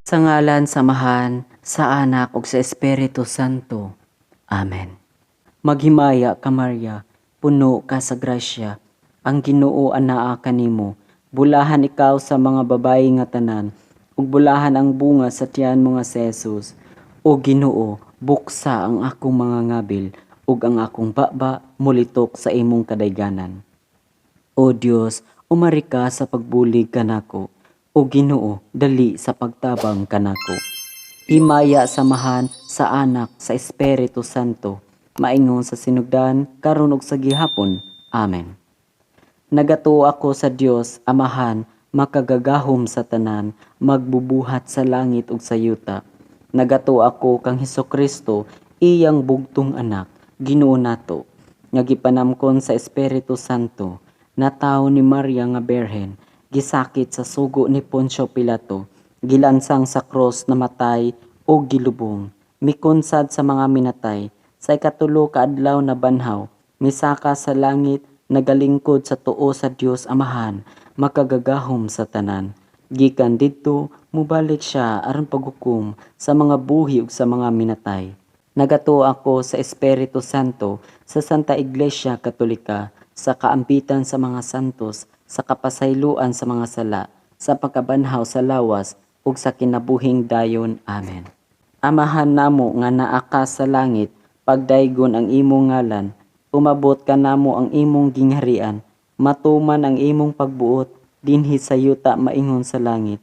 Sa ngalan samahan, sa Anak ug sa Espiritu Santo. Amen. Maghimaya ka Maria, puno ka sa grasya, ang Ginoo anaa kanimo. Bulahan ikaw sa mga babayi nga tanan, ug bulahan ang bunga sa tiyan mo nga si Jesus. O Ginoo, buksa ang akong mga ngabil, ug ang akong baba mulitok sa imong kadayganan. O Dios, umari ka sa pagbulig kanako. O Ginoo, dali sa pagtabang kanako. Himaya samahan sa Anak sa Espiritu Santo, maingon sa sinugdan karon ug sa gihapon. Amen. Nagatuo ako sa Dios Amahan, makagagahom sa tanan, magbubuhat sa langit ug sa yuta. Nagatuo ako kang Hesukristo, iyang bugtong anak, Ginoo nato, nga gipanamkon sa Espiritu Santo, natawo ni Maria nga berhen, gisakit sa sugo ni Poncio Pilato, gilansang sa cross namatay o gilubong, mikonsad sa mga minatay, sa ikatulo ka adlaw na banhaw, misaka sa langit, nagalingkod sa tuo sa Dios Amahan, makagagahom sa tanan. Gikan didto mubalik siya aron paghukom sa mga buhi ug sa mga minatay. Nagatuo ako sa Espiritu Santo, sa Santa Iglesia Katolika, sa kaampitan sa mga santos, sa kapasayloan sa mga sala, sa pagkabanhaw sa lawas, ug sa kinabuhing dayon. Amen. Amahan namo nga naa ka sa langit, pagdaygon ang imong ngalan, umabot ka namo ang imong gingharian, matuman ang imong pagbuot, dinhi sa yuta maingon sa langit.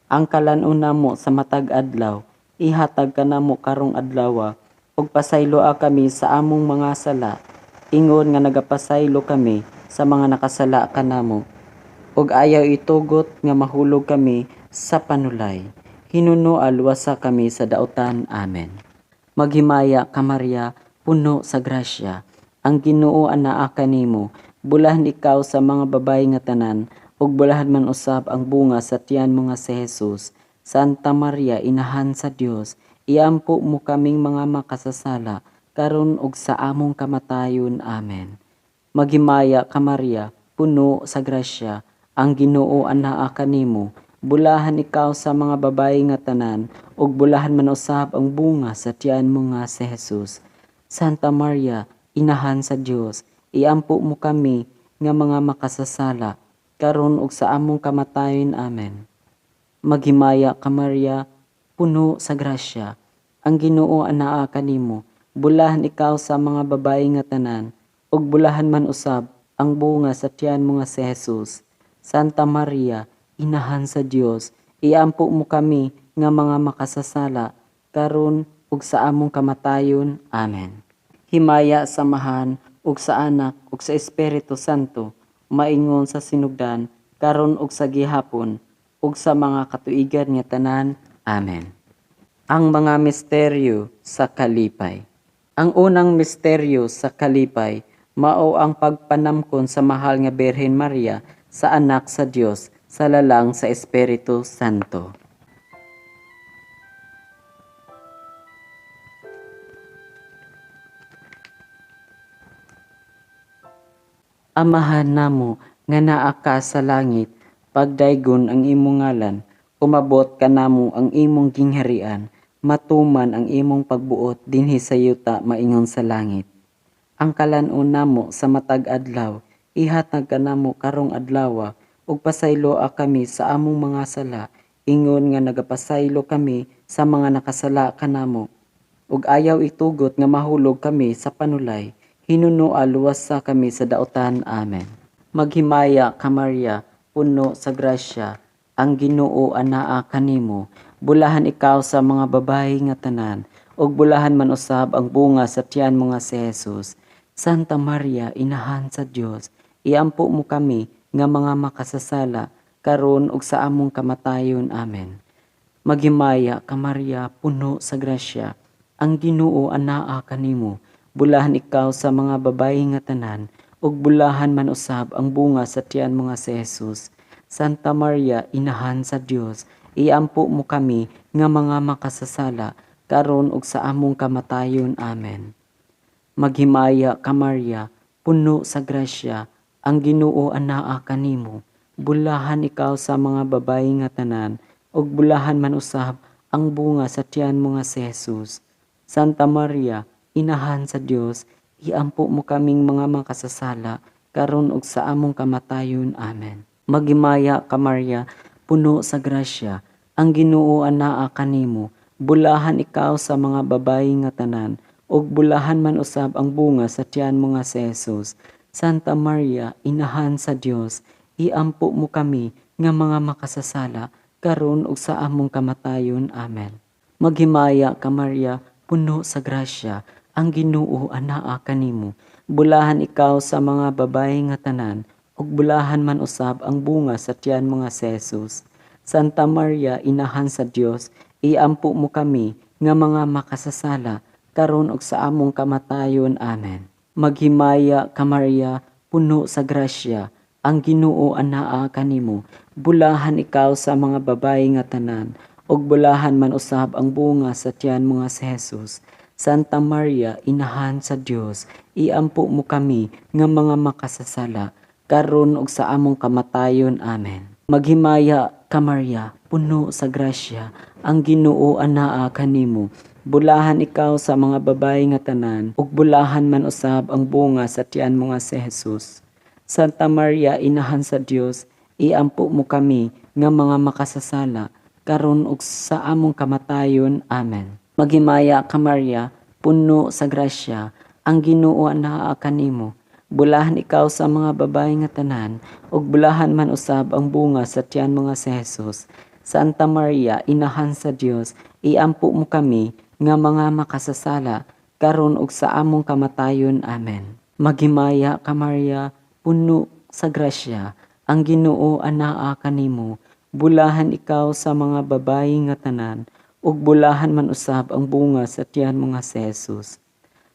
Ang kalan-on namo sa matag adlaw, ihatag ka namo karong adlaw, ug pasayloa kami sa among mga sala, ingon nga nagapasaylo kami sa mga nakasala kanamo. Ug ayaw itugot nga mahulog kami sa panulay. Hinuno alwasa kami sa daotan. Amen. Maghimaya ka Maria, puno sa grasya, ang Ginoo anaa kanimo, bulahan ikaw sa mga babayi nga tanan, ug bulahan man usab ang bunga sa tiyan mo nga si Jesus. Santa Maria, inahan sa Dios, iampo mo kaming mga makasasala, karon ug sa among kamatayon. Amen. Maghimaya ka Maria, puno sa grasya, ang Ginoo anaa kanimo, bulahan ikaw sa mga babayi nga tanan, ug bulahan man usab ang bunga sa tiyan mo nga si Jesus. Santa Maria, inahan sa Dios, iampo mo kami nga mga makasasala, karon ug sa among kamatayon. Amen. Maghimaya ka Maria, puno sa grasya, ang Ginoo anaa kanimo, bulahan ikaw sa mga babayi nga tanan, ug bulahan man usab ang bunga sa tiyan mo nga si Jesus. Santa Maria, inahan sa Dios, iampo mo kami nga mga makasasala, karon ug sa among kamatayon. Amen. Himaya samahan ug sa Anak ug sa Espiritu Santo, maingon sa sinugdan karon ug sa gihapon ug sa mga katuigan nga tanan. Amen. Ang mga misteryo sa kalipay. Ang unang misteryo sa kalipay mao ang pagpanamkon sa mahal nga Birhen Maria sa anak sa Dios sa lalang sa Espiritu Santo. Amahan namo nga naa ka sa langit, pagdaygon ang imong ngalan, umabot ka namo ang imong gingharian, matuman ang imong pagbuot dinhi sa yuta maingon sa langit. Ang kalan-on namo sa matag adlaw, ihatag ka namo karong adlaw, ug pasayloa kami sa among mga sala, ingon nga nagapasaylo kami sa mga nakasala kanamo. Ug ayaw itugot nga mahulog kami sa panulay, hinunoa luwasa kami sa daotan. Amen. Maghimaya ka Maria, puno sa grasya, ang Ginoo anaa kanimo, bulahan ikaw sa mga babayi nga tanan, ug bulahan man usab ang bunga sa tiyan mo nga si Jesus. Santa Maria, inahan sa Dios, iampo mo kami nga mga makasasala, karon ug sa among kamatayon. Amen. Maghimaya ka Maria, puno sa grasya, ang Ginoo anaa kanimo, bulahan ikaw sa mga babayi nga tanan, ug bulahan man usab ang bunga sa tiyan mo nga si Jesus. Santa Maria, inahan sa Dios, iampo mo kami nga mga makasasala, karon ug sa among kamatayon. Amen. Maghimaya ka Maria, puno sa grasya, ang Ginoo anaa kanimo, bulahan ikaw sa mga babayi nga tanan, ug bulahan man usab ang bunga sa tiyan mo nga si Jesus. Santa Maria, inahan sa Dios, iampo mo kaming mga makasasala, karon ug sa among kamatayon. Amen. Maghimaya ka Maria, puno sa grasya, ang Ginoo anaa kanimo, bulahan ikaw sa mga babayi nga tanan, ug bulahan man usab ang bunga sa tiyan mo nga si Jesus. Santa Maria, inahan sa Dios, iampo mo kami nga mga makasasala, karon ug sa among kamatayon. Amen. Maghimaya ka Maria, puno sa grasya, ang Ginoo anaa kanimo, bulahan ikaw sa mga babayi nga tanan, ug bulahan man usab ang bunga sa tiyan mo nga si Jesus. Santa Maria, inahan sa Dios, iampo mo kami nga mga makasasala, karon ug sa among kamatayon. Amen. Maghimaya ka Maria, puno sa grasya, ang Ginoo anaa kanimo, bulahan ikaw sa mga babayi nga tanan, ug bulahan man usab ang bunga sa tiyan mo nga si Jesus. Santa Maria, inahan sa Dios, iampo mo kami nga mga makasasala, karon ug sa among kamatayon. Amen. Maghimaya ka Maria, puno sa grasya, ang Ginoo anaa kanimo, bulahan ikaw sa mga babayi nga tanan, ug bulahan man usab ang bunga sa tiyan mo nga si Jesus. Santa Maria, inahan sa Dios, iampo mo kami nga mga makasasala, karon ug sa among kamatayon. Amen. Maghimaya ka Maria, puno sa grasya, ang Ginoo anaa kanimo, bulahan ikaw sa mga babayi nga tanan, ug bulahan man usab ang bunga sa tiyan mo nga si Jesus. Santa Maria, inahan sa Dios, iampo mo kami nga mga makasasala, karon ug sa among kamatayon. Amen. Maghimaya ka Maria, puno sa grasya, ang Ginoo anaa kanimo, bulahan ikaw sa mga babayi nga tanan, ug bulahan man usab ang bunga sa tiyan mo nga si Jesus.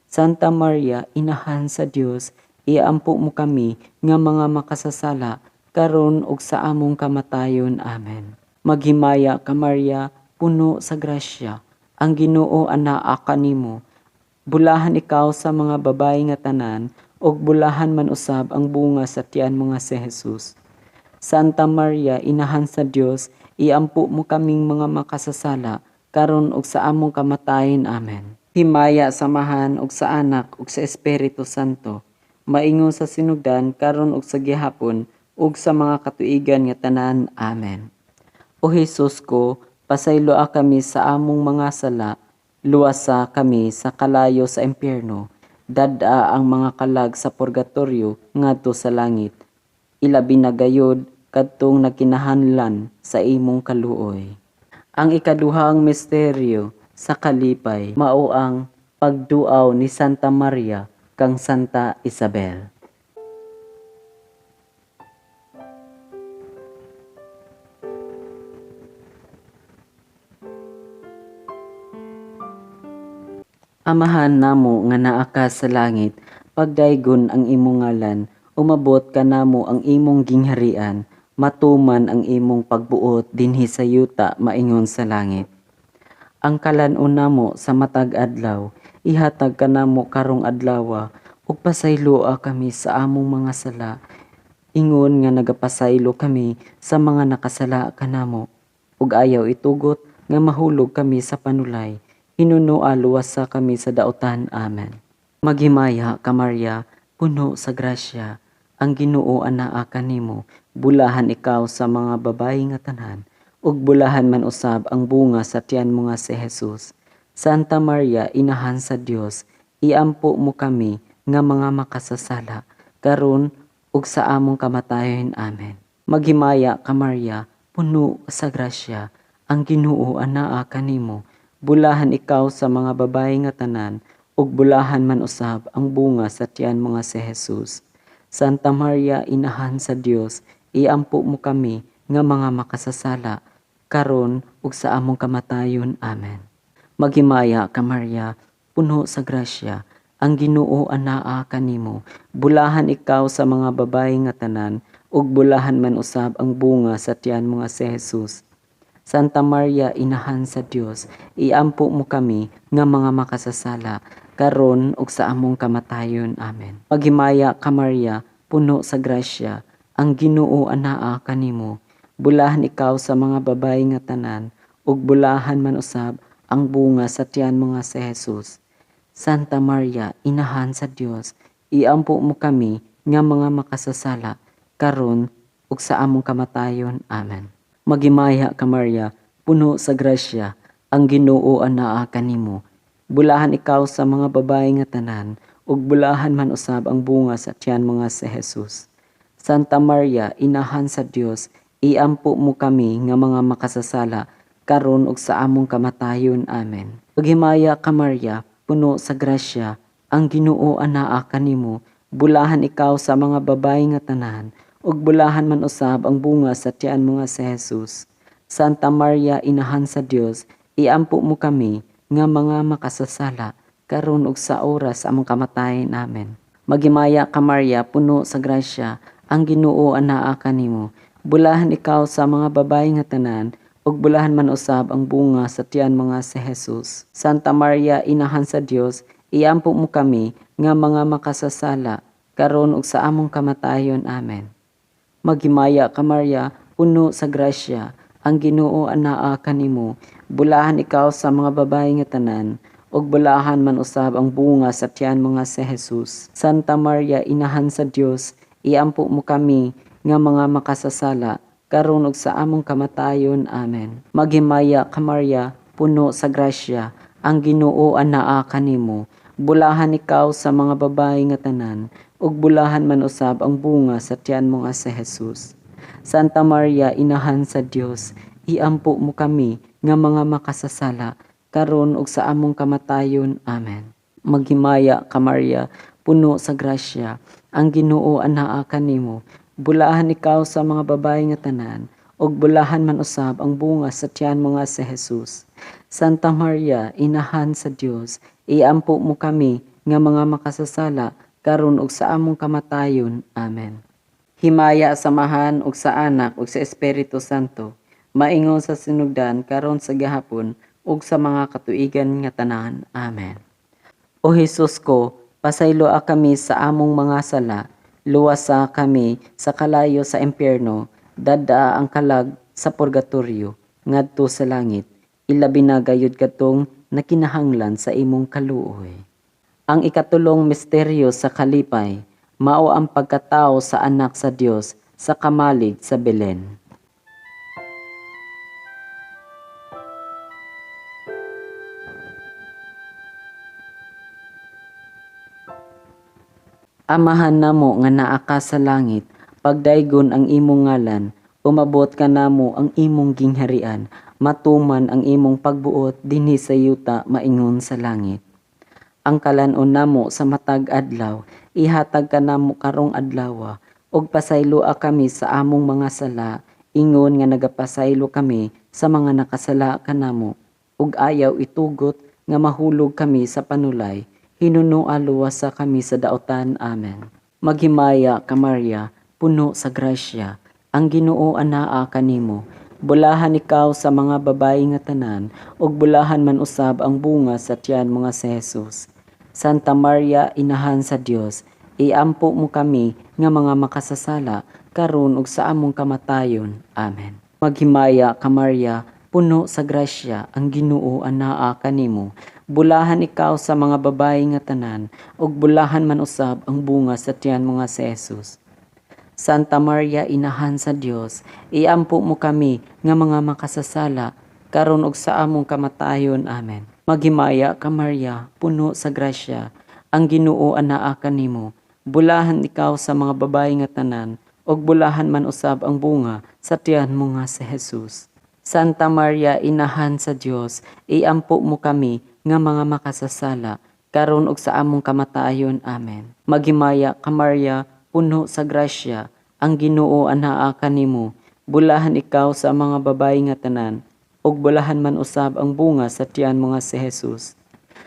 Santa Maria, inahan sa Dios, iampo mo kami nga mga makasasala, karon ug sa among kamatayon. Amen. Maghimaya ka Maria, puno sa grasya, ang Ginoo anaa kanimo, bulahan ikaw sa mga babayi nga tanan, ug bulahan man usab ang bunga sa tiyan mo nga si Jesus. Santa Maria, inahan sa Dios, iampo mo kaming mga makasasala, karon ug sa among kamatayon. Amen. Himaya samahan ug sa Anak ug sa Espiritu Santo, maingon sa sinugdan karon ug sa gihapon ug sa mga katuigan nga tanan. Amen. O Jesus ko, pasayloa kami sa among mga sala, luwasa kami sa kalayo sa impyerno, dad-a ang mga kalag sa purgatorio ngadto sa langit, ilabi na gayod kadtong nagkinahanlan sa imong kaluoy. Ang ikaduhang misteryo sa kalipay mao ang pagduaw ni Santa Maria kang Santa Isabel. Amahan namo nga naa ka sa langit, pagdaygon ang imong ngalan, umabot ka namo ang imong gingharian, matuman ang imong pagbuot dinhi sa yuta maingon sa langit. Ang kalan-on namo sa matag adlaw, ihatag ka namo karong adlawa, ug pasayloa kami sa among mga sala, ingon nga nagapasaylo kami sa mga nakasala kanamo, ug ayaw itugot nga mahulog kami sa panulay, hinunua luwasa kami sa daotan. Amen. Maghimaya ka Maria, puno sa grasya, ang Ginoo anaa kanimo, bulahan ikaw sa mga babayi nga tanan, ug bulahan man usab ang bunga sa tiyan mo nga si Jesus. Santa Maria, inahan sa Dios, iampo mo kami nga mga makasasala, karon ug sa among kamatayon. Amen. Maghimaya ka Maria, puno sa grasya, ang Ginoo anaa kanimo, bulahan ikaw sa mga babayi nga tanan, ug bulahan man usab ang bunga sa tiyan mo nga si Jesus. Santa Maria, inahan sa Dios, iampo mo kami nga mga makasasala, karon ug sa among kamatayon. Amen. Maghimaya ka Maria, puno sa grasya, ang Ginoo anaa kanimo, bulahan ikaw sa mga babayi nga tanan, ug bulahan man usab ang bunga sa tiyan mo nga si Jesus. Santa Maria, inahan sa Dios, iampo mo kami nga mga makasasala, karon ug sa among kamatayon. Amen. Maghimaya ka Maria, puno sa grasya, ang Ginoo anaa kanimo, bulahan ikaw sa mga babayi nga tanan, ug bulahan man usab ang bunga sa tiyan mo nga si Jesus. Santa Maria, Inahan sa Dios, iampo mo kami nga mga makasasala, karon ug sa among kamatayon. Amen. Magimaya ka Maria, puno sa grasya, ang Ginoo anaa kanimo. Bulahan ikaw sa mga babayi nga tanan, ug bulahan man usab ang bunga sa tiyan mo nga si Jesus. Santa Maria, Inahan sa Dios, iampo mo kami nga mga makasasala, karon ug sa among kamatayon. Amen. Paghimaya ka Maria, puno sa grasya, ang Ginoo anaa kanimo. Bulahan ikaw sa mga babayi nga tanan, ug bulahan man usab ang bunga sa tiyan mo nga si Jesus. Santa Maria, Inahan sa Dios, iampo mo kami nga mga makasasala, karon ug sa oras sa among kamatayon. Amen. Magimaya ka Maria, puno sa grasya, ang Ginoo anaa kanimo. Bulahan ikaw sa mga babayi nga tanan, ug bulahan man usab ang bunga sa tiyan mo nga si Jesus. Santa Maria, Inahan sa Dios, iampo mo kami nga mga makasasala, karon ug sa among kamatayon. Amen. Maghimaya ka Maria, puno sa grasya, ang Ginoo anaa kanimo. Bulahan ikaw sa mga babayi nga tanan, ug bulahan man usab ang bunga sa tiyan mo nga si Jesus. Santa Maria, Inahan sa Dios, iampo mo kami nga mga makasasala, karon ug sa among kamatayon. Amen. Maghimaya ka Maria, puno sa grasya, ang Ginoo anaa kanimo. Bulahan ikaw sa mga babayi nga tanan, ug bulahan man usab ang bunga sa tiyan mo nga si Jesus. Santa Maria, Inahan sa Dios, iampo mo kami nga mga makasasala, karon ug sa among kamatayon. Amen. Maghimaya ka Maria, puno sa grasya, ang Ginoo anaa kanimo. Bulahan ikaw sa mga babayi nga tanan, ug bulahan man usab ang bunga sa tiyan mo nga si Jesus. Santa Maria, Inahan sa Dios, iampo mo kami nga mga makasasala, karon ug sa among kamatayon. Amen. Himaya samahan ug sa Anak ug sa Espiritu Santo, maingon sa sinugdan karon sa gihapon ug sa mga katuigan nga tanan. Amen. O Hesus ko, pasayloa kami sa among mga sala, luwasa kami sa kalayo sa impyerno, dada ang kalag sa purgatorio, ngadto sa langit, ilabi na gayud katong nakinahanglan sa imong kaluoy. Ang ikatulong misteryo sa kalipay, mao ang pagkatao sa anak sa Dios sa kamalig sa Belen. Amahan namo nga naa ka sa langit, pagdaygon ang imong ngalan, umabot ka namo ang imong gingharian, matuman ang imong pagbuot dinhi sa yuta maingon sa langit. Ang kalanon namo sa matag adlaw, ihatag ka namo karong adlaw, ug pasayloa kami sa among mga sala, ingon nga nagapasaylo kami sa mga nakasala kanamo, ug ayaw itugot nga mahulog kami sa panulay, hinunua luwasa kami sa daotan. Amen. Maghimaya ka Maria, puno sa grasya, ang Ginoo anaa kanimo. Bulahan ikaw sa mga babayi nga tanan, ug bulahan man usab ang bunga sa tiyan mo nga si Jesus. Santa Maria, Inahan sa Dios, iampo mo kami nga mga makasasala, karon ug sa among kamatayon. Amen. Maghimaya ka Maria, puno sa grasya, ang Ginoo anaa kanimo. Bulahan ikaw sa mga babayi nga tanan, ug bulahan man usab ang bunga sa tiyan mo nga si Jesus. Santa Maria, Inahan sa Dios, iampo mo kami nga mga makasasala, karon ug sa among kamatayon. Amen. Maghimaya ka Maria, puno sa grasya, ang Ginoo anaa kanimo. Bulahan ikaw sa mga babayi nga tanan, ug bulahan man usab ang bunga sa tiyan mo nga si Jesus. Santa Maria, Inahan sa Dios, iampo mo kami nga mga makasasala, karon ug sa among kamatayon. Amen. Maghimaya ka Maria, puno sa grasya, ang Ginoo anaa kanimo. Bulahan ikaw sa mga babayi nga tanan, ug bulahan man usab ang bunga sa tiyan mo nga si Jesus.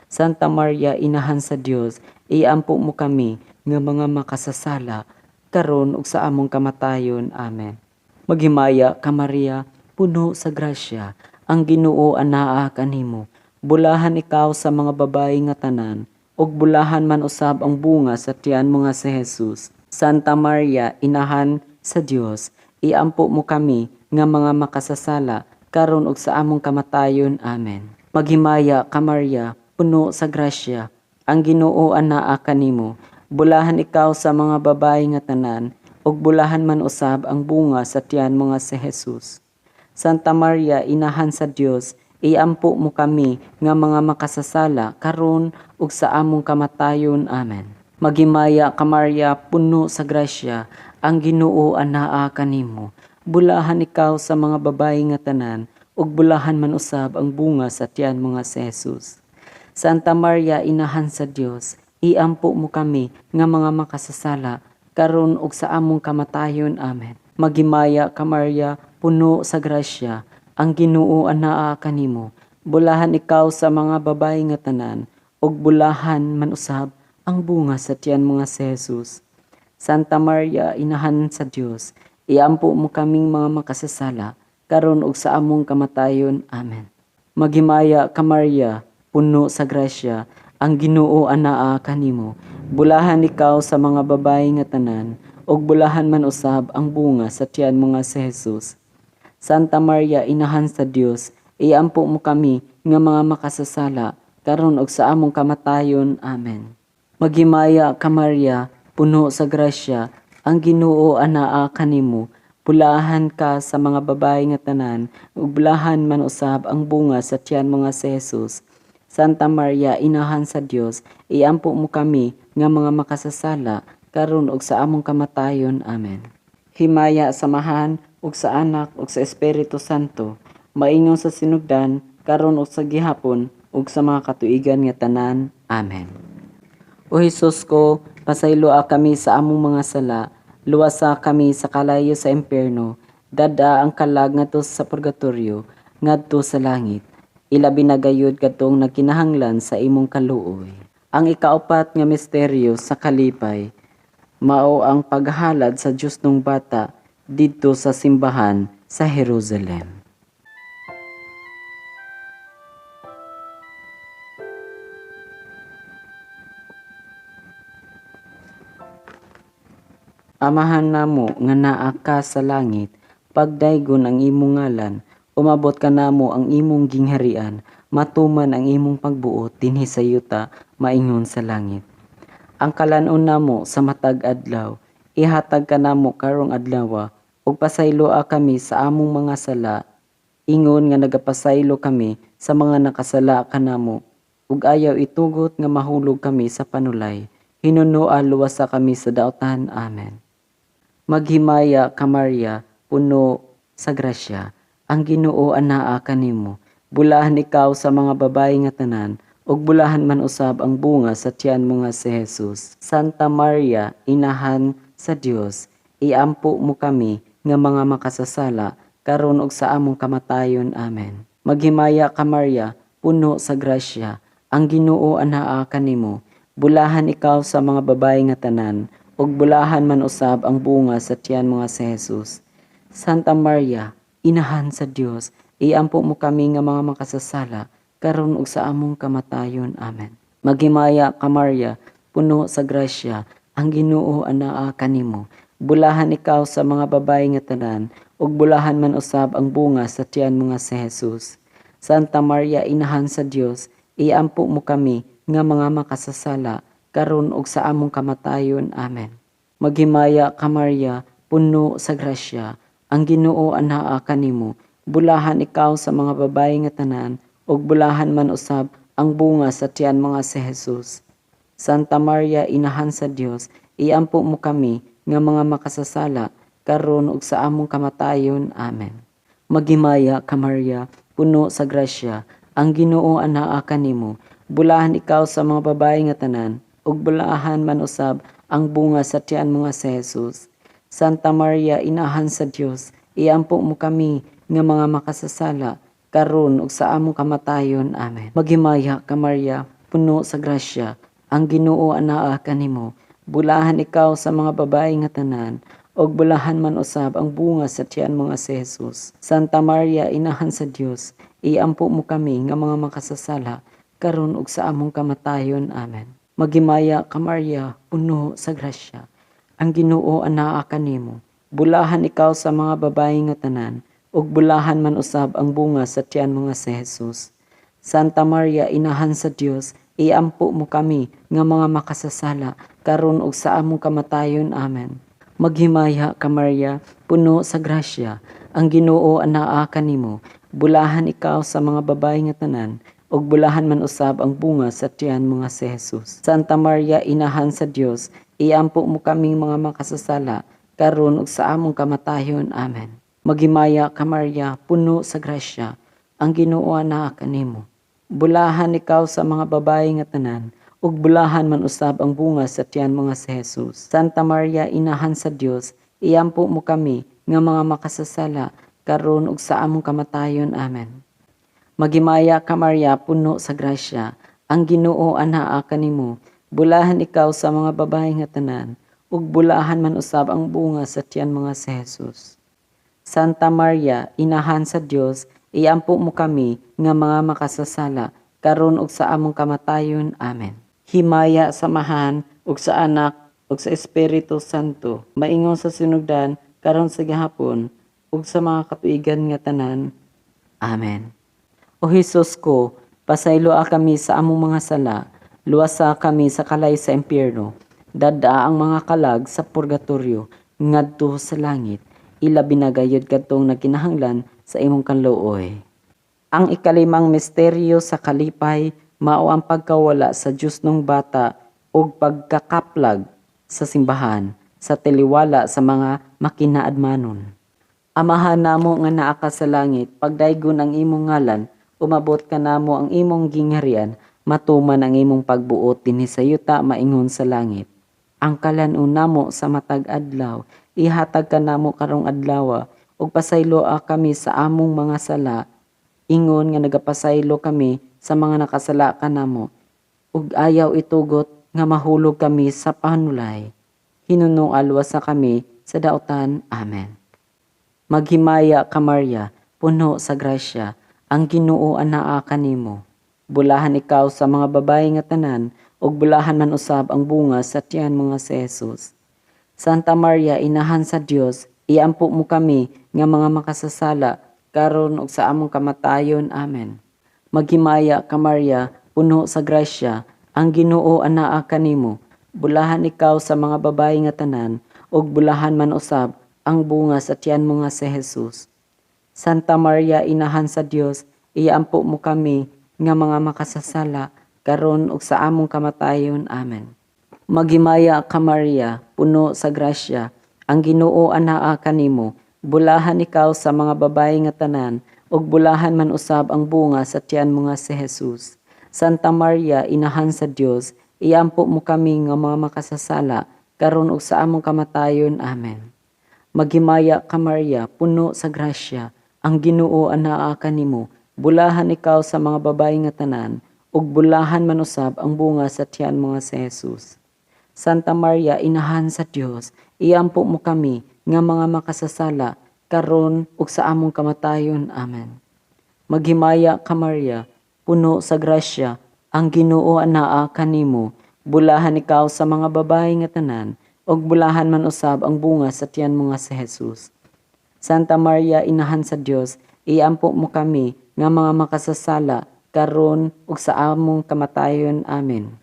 Santa Maria, Inahan sa Dios, iampo mo kami nga mga makasasala, karon ug sa among kamatayon. Amen. Maghimaya ka Maria, puno sa grasya, ang Ginoo anaa kanimo. Bulahan ikaw sa mga babayi nga tanan, ug bulahan man usab ang bunga sa tiyan mo nga si Jesus. Santa Maria, Inahan sa Dios, iampo mo kami nga mga makasasala karon ug sa among kamatayon. Amen. Maghimaya ka Maria, puno sa grasya, ang Ginoo anaa kanimo. Bulahan ikaw sa mga babayi nga tanan, ug bulahan man usab ang bunga sa tiyan mo nga si Jesus. Santa Maria, inahan sa Dios, iampo mo kami nga mga makasasala karon ug sa among kamatayon. Amen. Maghimaya ka Maria, puno sa grasya, ang Ginoo anaa kanimo. Bulahan ikaw sa mga babayi nga tanan, ug bulahan man usab ang bunga sa tiyan mo nga si Jesus. Santa Maria, inahan sa Dios, iampo mo kami nga mga makasasala karon ug sa among kamatayon. Amen. Maghimaya ka Maria, puno sa grasya, ang Ginoo anaa kanimo. Bulahan ikaw sa mga babayi nga tanan, ug bulahan man usab ang bunga sa tiyan mo nga si Jesus. Santa Maria, inahan sa Dios, iampo mo kaming mga makasasala karon ug sa among kamatayon. Amen. Maghimaya ka Maria, puno sa grasya, ang Ginoo anaa kanimo. Bulahan ikaw sa mga babayi nga tanan, ug bulahan man usab ang bunga sa tiyan mo nga si Jesus. Santa Maria, inahan sa Dios, iampo mo kami nga mga makasasala karon ug sa among kamatayon. Amen. Maghimaya ka Maria, puno sa grasya, ang Ginoo anaa kanimo. Bulahan ka sa mga babayi nga tanan, ug bulahan man usab ang bunga sa tiyan mo nga si Jesus. Santa Maria, inahan sa Dios, iampo mo kami nga mga makasasala karon ug sa among kamatayon. Amen. Himaya samahan ug sa Anak ug sa Espiritu Santo, maingon sa sinugdan karon ug sa gihapon ug sa mga katuigan nga tanan. Amen. O Hesus ko, pasayloa kami sa among mga sala, luwasa kami sa kalayo sa impierno, dada ang kalag ngadto sa purgatorio, ngadto sa langit. Ilabi na gayud kadtong nagkinahanglan sa imong kaluoy. Ang ikaapat nga misteryo sa kalipay, mao ang paghalad sa Dios nung bata didto sa simbahan sa Jerusalem. Amahan namo nga naa ka sa langit, pagdaygon ang imong ngalan, umabot ka namo ang imong gingharian, matuman ang imong pagbuot dinhi sa yuta, maingon sa langit. Ang kalanon namo sa matag adlaw, ihatag ka namo karong adlaw, ug pasayloa kami sa among mga sala, ingon nga nagapasaylo kami sa mga nakasala kanamo, ug ayaw itugot nga mahulog kami sa panulay, hinunoa luwasa kami sa daotan. Amen. Maghimaya ka Maria, puno sa grasya, ang Ginoo anaa kanimo. Bulahan ikaw sa mga babayi nga tanan, ug bulahan man usab ang bunga sa tiyan mo nga si Jesus. Santa Maria, inahan sa Dios, iampo mo kami nga mga makasasala karon ug sa among kamatayon. Amen. Maghimaya ka Maria, puno sa grasya, ang Ginoo anaa kanimo. Bulahan ikaw sa mga babayi nga tanan, ug bulahan man usab ang bunga sa tiyan mo nga si Jesus. Santa Maria, inahan sa Dios, iampo mo kami nga mga makasasala karon ug sa among kamatayon. Amen. Maghimaya ka Maria, puno sa grasya, ang Ginoo anaa kanimo. Bulahan ikaw sa mga babayi nga tanan, ug bulahan man usab ang bunga sa tiyan mo nga si Jesus. Santa Maria, inahan sa Dios, iampo mo kami nga mga makasasala karon ug sa among kamatayon. Amen. Maghimaya ka Maria, puno sa grasya, ang Ginoo anaa kanimo. Bulahan ikaw sa mga babayi nga tanan, ug bulahan man usab ang bunga sa tiyan mo nga si Jesus. Santa Maria, inahan sa Dios, iampo mo kami nga mga makasasala karon ug sa among kamatayon. Amen. Maghimaya ka Maria, puno sa grasya, ang Ginoo anaa kanimo. Bulahan ikaw sa mga babayi nga tanan, ug bulahan man usab ang bunga sa tiyan mo nga si Jesus. Santa Maria, inahan sa Dios, iampo mo kami nga mga makasasala karon ug sa among kamatayon. Amen. Maghimaya ka Maria, puno sa grasya, ang Ginoo anaa kanimo. Bulahan ikaw sa mga babayi nga tanan, ug bulahan man usab ang bunga sa tiyan mo nga si Jesus. Santa Maria, inahan sa Dios, iampo mo kami nga mga makasasala karon ug sa among kamatayon. Amen. Maghimaya ka Maria, puno sa grasya, ang Ginoo anaa kanimo. Bulahan ikaw sa mga babayi nga tanan, ug bulahan man usab ang bunga sa tiyan mo nga si Jesus. Santa Maria, inahan sa Dios, iampo mo kami nga mga makasasala, karon ug sa among kamatayon. Amen. Maghimaya ka Maria, puno sa grasya, ang Ginoo anaa kanimo. Bulahan ikaw sa mga babayi nga tanan, ug bulahan man usab ang bunga sa tiyan mo nga si Jesus. Santa Maria, inahan sa Dios, iampo mo kaming mga makasasala, karon ug sa among kamatayon. Amen. Maghimaya ka Maria, puno sa grasya, ang Ginoo anaa kanimo. Bulahan ikaw sa mga babayi nga tanan, ug bulahan man usab ang bunga sa tiyan mo nga si Jesus. Santa Maria, inahan sa Dios, iampo mo kami nga mga makasasala, karon ug sa among kamatayon. Amen. Maghimaya ka Maria, puno sa grasya, ang Ginoo anaa kanimo. Bulahan ikaw sa mga babayi nga tanan, ug bulahan man usab ang bunga sa tiyan mga si Jesus. Santa Maria, inahan sa Dios, iampo mo kami nga mga makasasala, karon ug sa among kamatayon. Amen. Himaya samahan ug sa Anak ug sa Espiritu Santo, maingon sa sinugdan karon sa gihapon ug sa mga katuigan nga tanan. Amen. O Hesus ko, pasayloa kami sa among mga sala, luwasa kami sa kalay sa impyerno, dada ang mga kalag sa purgatorio, ngadto sa langit, ilabi na gayud kadtong nagkinahanglan sa imong kanluoy. Ang ikalimang misteryo sa kalipay, mao ang pagkawala sa Diyos nung bata ug pagkakaplag sa simbahan sa tiliwala sa mga makinaadmanon. Amahan namo nga naa ka sa langit, pagdaygon ang imong ngalan, umabot ka namo ang imong gingharian, matuman ang imong pagbuot dinhi sa yuta maingon sa langit. Ang kalan-on namo sa matag adlaw, ihatag ka namo karong adlaw, ug pasayloa kami sa among mga sala, ingon nga nagapasaylo kami sa mga nakasala kanamo, ug ayaw itugot nga mahulog kami sa panulay. Hinunong alwas sa kami sa daotan. Amen. Maghimaya ka Maria, puno sa grasya, ang Ginoo anaa kanimo. Bulahan ikaw sa mga babayi nga tanan, ug bulahan man usab ang bunga sa tiyan mo nga si Jesus. Santa Maria, inahan sa Dios, iampo mo kami nga mga makasasala, karon ug sa among kamatayon. Amen. Maghimaya ka Maria, puno sa grasya, ang Ginoo anaa kanimo. Bulahan ikaw sa mga babayi nga tanan, ug bulahan man usab ang bunga sa tiyan mo nga si Jesus. Santa Maria, inahan sa Dios, iampo mo kami nga mga makasasala, karon ug sa among kamatayon. Amen. Maghimaya ka Maria, puno sa grasya, ang Ginoo anaa kanimo. Bulahan ikaw sa mga babayi nga tanan, ug bulahan man usab ang bunga sa tiyan mo nga si Jesus. Santa Maria, inahan sa Dios, iampo mo kami nga mga makasasala, karon ug sa among kamatayon. Amen. Maghimaya ka Maria, puno sa grasya, ang Ginoo anaa kanimo. Bulahan ikaw sa mga babayi nga tanan, ug bulahan man usab ang bunga sa tiyan mo nga si Jesus. Santa Maria, inahan sa Dios, iampo mo kami nga mga makasasala, karon ug sa among kamatayon. Amen. Maghimaya ka Maria, puno sa grasya, ang Ginoo anaa kanimo. Bulahan ikaw sa mga babayi nga tanan, ug bulahan man usab ang bunga sa tiyan mo nga si Jesus. Santa Maria, inahan sa Dios, iampo mo kami nga mga makasasala, karon ug sa among kamatayon. Amen.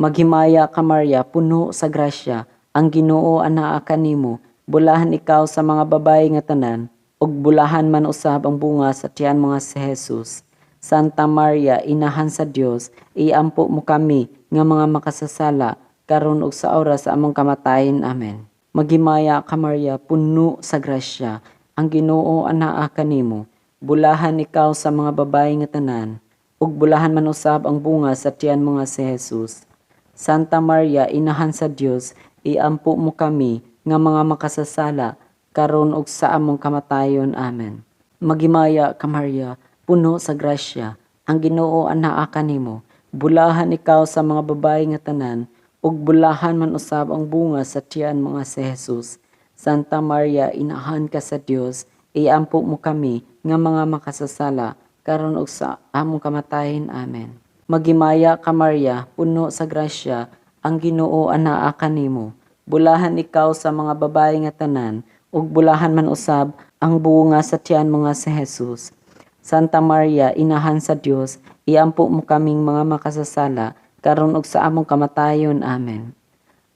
Maghimaya ka Maria, puno sa grasya, ang Ginoo anaa kanimo. Bulahan ikaw sa mga babayi nga tanan, ug bulahan man usab ang bunga sa tiyan mo nga si Jesus. Santa Maria, inahan sa Dios, iampo mo kami nga mga makasasala, karon ug sa oras sa among kamatayon. Amen. Maghimaya ka Maria, puno sa grasya, ang Ginoo anaa kanimo. Bulahan ikaw sa mga babayi nga tanan, ug bulahan man usab ang bunga sa tiyan mo nga si Jesus. Santa Maria, inahan sa Dios, iampo mo kami nga mga makasasala, karon ug sa among kamatayon. Amen. Maghimaya ka Maria, puno sa grasya, ang Ginoo anaa kanimo. Bulahan ikaw sa mga babayi nga tanan, ug bulahan man usab ang bunga sa tiyan mo nga si Jesus. Santa Maria, inahan ka sa Dios, iampo mo kami nga mga makasasala, karon ug sa among kamatayon. Amen. Maghimaya ka Maria, puno sa grasya, ang Ginoo anaa kanimo. Bulahan ikaw sa mga babayi nga tanan, ug bulahan man usab ang bunga sa tiyan mo nga si Jesus. Santa Maria, inahan sa Dios, iampo mo kaming mga makasasala, karon ug sa among kamatayon. Amen.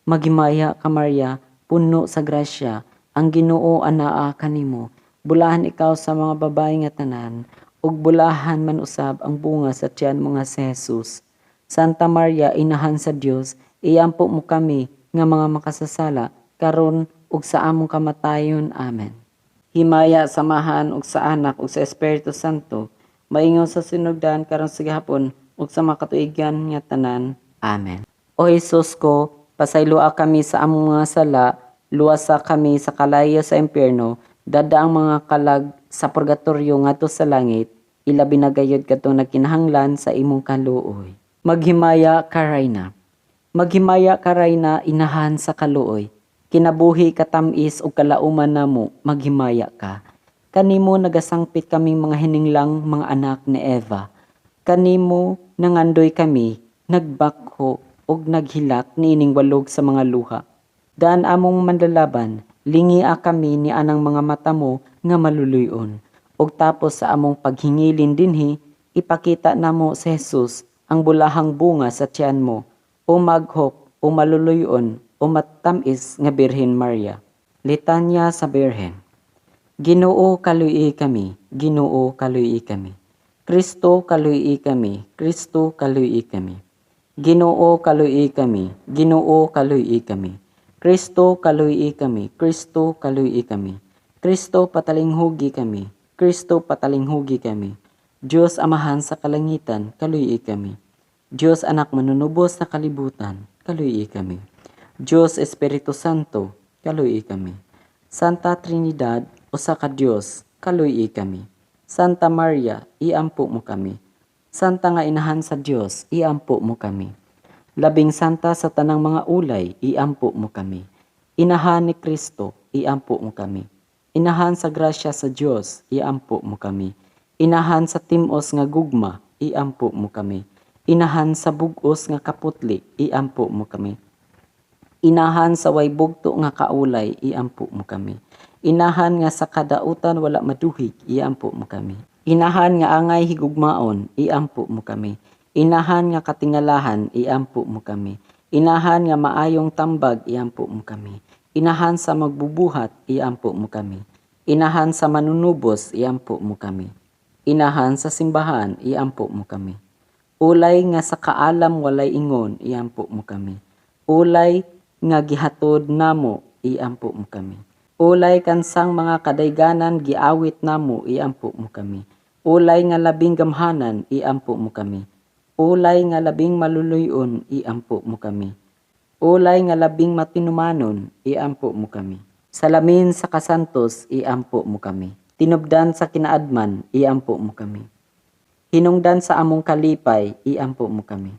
Maghimaya ka Maria, puno sa grasya, ang Ginoo anaa kanimo. Bulahan ikaw sa mga babae nga tanan, ug bulahan man usab ang bunga sa tiyan mo nga si Jesus. Santa Maria, inahan sa Dios, iampo mo kami nga mga makasasala, karon ug sa among kamatayon. Amen. Himaya, samahan ug sa Anak ug sa Espiritu Santo, maingon sa sinugdan karon sa gihapon ug sa makatuigan nga tanan. Amen. O Jesus ko, pasaylua kami sa among mga sala, luwasa kami sa kalayo sa impyerno, dada ang mga kalag sa purgatorio ngadto sa langit, ilabi na gayud kadtong nagkinahanglan sa imong kaluoy. Maghimaya ka Rayna. Maghimaya ka Rayna, inahan sa kaluoy. Kinabuhi katamis ug kalauman namo, maghimaya ka. Kanimo nagasangpit kaming mga hininglang mga anak ni Eva. Kanimo nangandoy kami, nagbakho ug naghilak niining walog sa mga luha. Daan among manlalaban, lingia kami ni anang mga mata mo nga maluluyon. Ug tapos sa among paghingilin dinhi, ipakita namo si Jesus ang bulahang bunga sa tiyan mo, o maghop, o maluluyon, o matamis nga Birhen Maria. Litanya sa Birhen. Ginoo kaluyi kami, Ginoo kaluyi kami. Kristo kaluyi kami, Kristo kaluyi kami. Ginoo kaluyi kami, Ginoo kaluyi kami. Kristo kaluyi kami, Kristo kaluyi kami. Kristo patalinghugi kami, Kristo patalinghugi kami. Diyos Amahan sa kalangitan, kaluyi kami. Diyos Anak manunubos sa kalibutan, kaluyi kami. Diyos Espiritu Santo, kaluyi kami. Santa Trinidad, usa ka Dios, kaluyi kami. Santa Maria, iampo mo kami. Santa nga inahan sa Dios, iampo mo kami. Labing santa sa tanang mga ulay, iampo mo kami. Inahan ni Kristo, iampo mo kami. Inahan sa grasya sa Dios, iampo mo kami. Inahan sa timos nga gugma, iampo mo kami. Inahan sa bugos nga kaputli, iampo mo kami. Inahan sa way bugto nga kaulay, iampo mo kami. Inahan nga sa kadautan wala maduhig, iampo mo kami. Inahan nga angay higugmaon, iampo mo kami. Inahan nga katingalahan, iampo mo kami. Inahan nga maayong tambag, iampo mo kami. Inahan sa magbubuhat, iampo mo kami. Inahan sa manunubos, iampo mo kami. Inahan sa simbahan, iampo mo kami. Ulay nga sa kaalam walay ingon, iampo mo kami. Ulay nga gihatod namo, iampo mo kami. Ulay kansang mga kadayganan giawit namo, iampo mo kami. Ulay nga labing gamhanan, iampo mo kami. Ulay nga labing maluluyon, iampo mo kami. Ulay nga labing matinumanon, iampo mo kami. Salamin sa kasantos, iampo mo kami. Tinubdan sa kinaadman, iampo mo kami. Hinungdan sa among kalipay, iampo mo kami.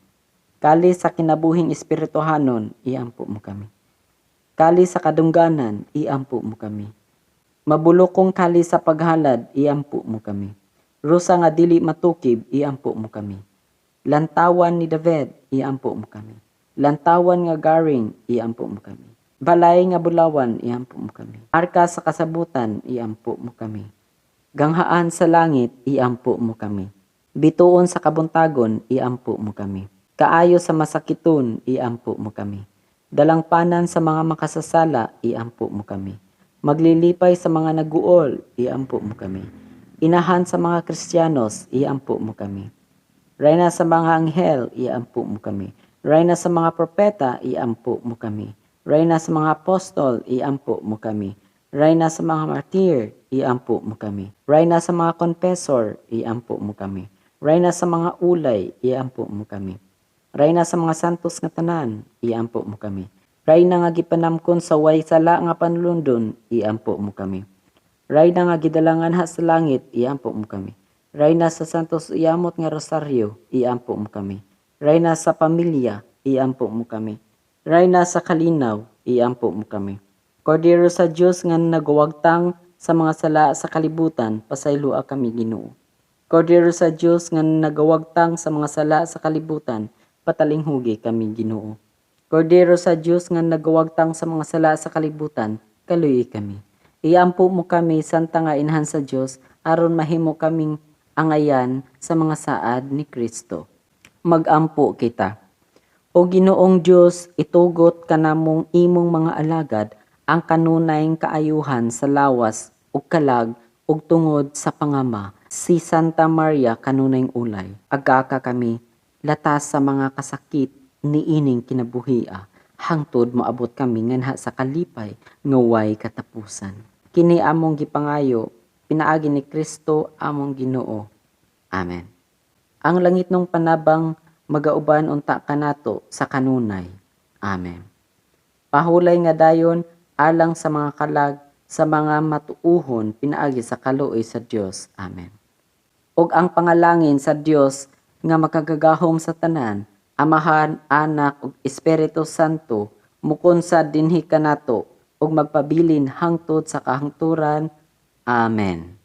Kali sa kinabuhing espirituhanon, iampo mo kami. Kali sa kadungganan, iampo mo kami. Mabulokong kali sa paghalad, iampo mo kami. Rusa nga dili matukib, iampo mo kami. Lantawan ni David, iampo mo kami. Lantawan nga garing, iampo mo kami. Balay nga bulawan, iampo mo kami. Arka sa kasabutan, iampo mo kami. Ganghaan sa langit, iampo mo kami. Bituon sa kabuntagon, iampo mo kami. Kaayo sa masakiton, iampo mo kami. Dalangpanan sa mga makasasala, iampo mo kami. Maglilipay sa mga naguol, iampo mo kami. Inahan sa mga Kristiyanos, iampo mo kami. Rayna sa mga anghel, iampo mo kami. Rayna sa mga propeta, iampo mo kami. Rayna sa mga apostol, iampo mo kami. Rayna sa mga martir, iampo mo kami. Rayna sa mga confessor, iampo mo kami. Rayna sa mga ulay, iampo mo kami. Rayna sa mga santos nga tanan, iampo mo kami. Rayna nga gipanamkon sa way sala nga panlundon, iampo mo kami. Rayna nga gidalangan ha sa langit, iampo mo kami. Rayna sa santos iamot nga rosaryo, iampo mo kami. Rayna sa pamilya, iampo mo kami. Rayna sa kalinaw, iampo mo kami. Kordero sa Dios nga nagawagtang sa mga sala sa kalibutan, pasaylua kami Ginoo. Kordero sa Dios nga nagawagtang sa mga sala sa kalibutan, patalinghugi kami Ginoo. Kordero sa Dios nga nagawagtang sa mga sala sa kalibutan, kaluyi kami. Iampo mo kami santa nga inhan sa Dios aron mahimo kaming angayan sa mga saad ni Kristo. Magampo kita. O Ginoong Dios, itugot kanamong imong mga alagad ang kanunayng kaayuhan sa lawas ug kalag ug tungod sa pangama. Si Santa Maria kanunayng ulay. Agaka kami latas sa mga kasakit ni ining kinabuhia. Hangtod moabot kami nganha sa kalipay nga way katapusan. Kini among gipangayo, pinaagi ni Kristo among Ginoo. Amen. Ang langit nung panabang magauban unta kanato sa kanunay. Amen. Pahulay nga dayon alang sa mga kalag sa mga matuuhon pinaagi sa kaluoy sa Dios. Amen. Ug ang pangalangin sa Dios nga makagagahom sa tanan, Amahan, Anak ug Espiritu Santo, mukunsad dinhi kanato ug magpabilin hangtod sa kahangturan. Amen.